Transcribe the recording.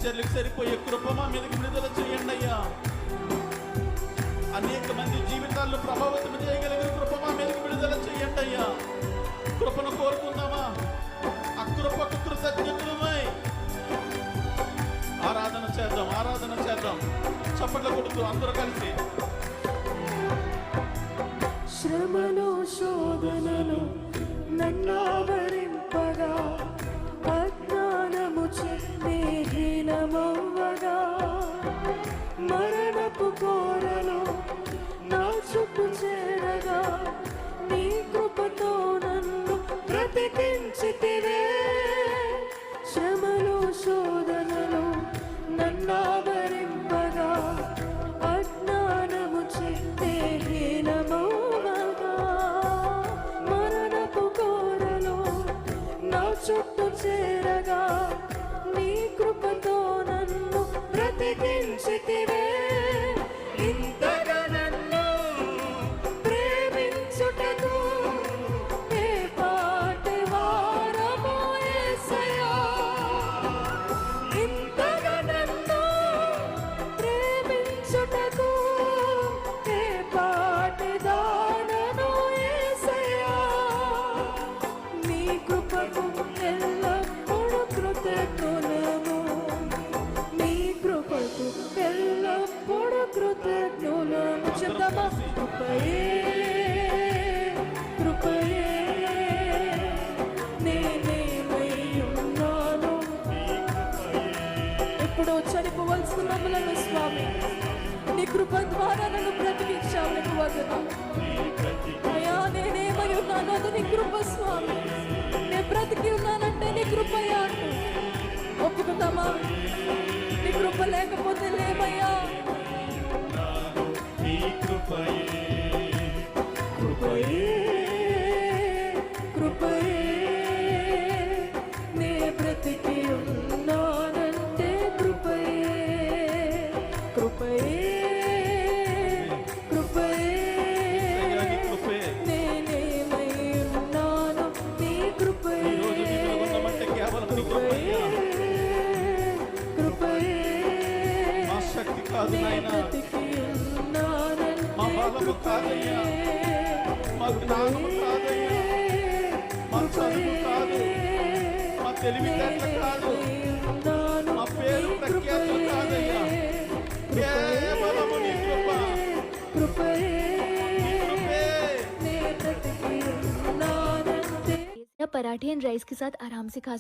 పరిచర్లకు సరిపోయే కృప మా మీదకి విడుదల చేయండి అయ్యా. అనేక మంది జీవితాలను ప్రభావితం చేయగలిగిన కృప మా మీదకి విడుదల చేయండి అయ్యా. కృపను కోరుకుందామా? ఆ కృపకు కృతజ్ఞతలమై ఆరాధన చేద్దాం, ఆరాధన చేద్దాం. చప్పట్ల కొడుతూ అందరూ కలిసి. శ్రమలు శోధనలు నన్నావరింపగా, అజ్ఞానము చెంది హీనమవ్వగా, మరణపు కోరలు నా చుట్టూ చేరగా, నీ కృపతో నన్ను బ్రతికించితివే. శ్రమలు శోధనలు నన్నావరింపగా, అజ్ఞానము చెంది హీనమవ్వగా, మరణపు కోరలు నా చుట్టూ చేరగా, నీ కృపతో నన్ను బ్రతికించితివే. ఇంతగా నన్ను ప్రేమించుటకు ఏ పాటి వారమో యేసయ్యా. ఇంతగా నన్ను ప్రేమించుటకు ఏ పాటి దానను యేసయ్యా. నీ కృపకు ఎల్లప్పుడూ కృతజ్ఞులము, నీ కృపకు ఎల్లప్పుడూ కృతజ్ఞులము. చెప్తామా? కృపయే కృపయే నేనేమై ఉన్నాను. ఎప్పుడో చనిపోవలసిన మమ్మలను స్వామి నీ కృప ద్వారా నన్ను బ్రతికించావు. నీకు వందనాలు అయ్యా. నేనేమై ఉన్నాను అది నీ కృప స్వామి. నేను బ్రతికి ఉన్నానంటే నీ కృపయ్యా అంటూ ఒప్పుకుందామా? నీ కృప లేకపోతే లేమయ్యా. కృపయే కృపయే నే బ్రతికి ఉన్నానంటే కృపయే కృపయే కృపయే నేనేమై ఉన్నాను నీ కృపయే కృపయే కృపయే మా శక్తి కాదు నాయనా, బ్రతికి ఉన్నానంటే మా బలము కాదయ్యా, మా జ్ఞానము కాదయ్యా, మా చదువు కాదు, మా తెలివితేటలు కాదు, మా పేరు ప్రఖ్యాతులు కాదయ్యా. కేవలము నీ కృప, కృపయే నీ కృపే. బ్రతికి ఉన్నానంటే पराठे एंड राइस के साथ आराम से खा